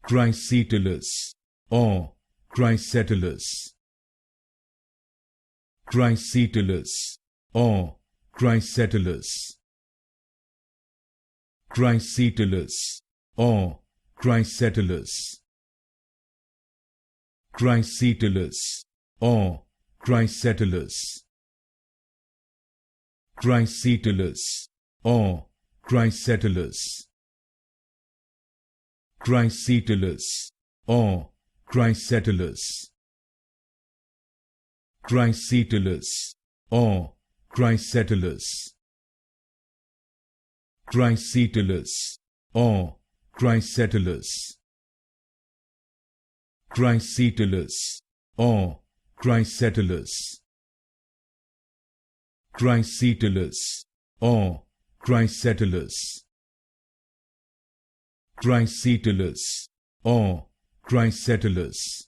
Cricetulus or Cricetulus. Cricetulus or Cricetulus. Cricetulus or Cricetulus. Cricetulus or Cricetulus. Cricetulus or Cricetulus. Cricetulus or Cricetulus. Cricetulus or Cricetulus. Cricetulus or Cricetulus. Cricetulus or Cricetulus. Cricetulus or Cricetulus. Cricetulus or Cricetulus.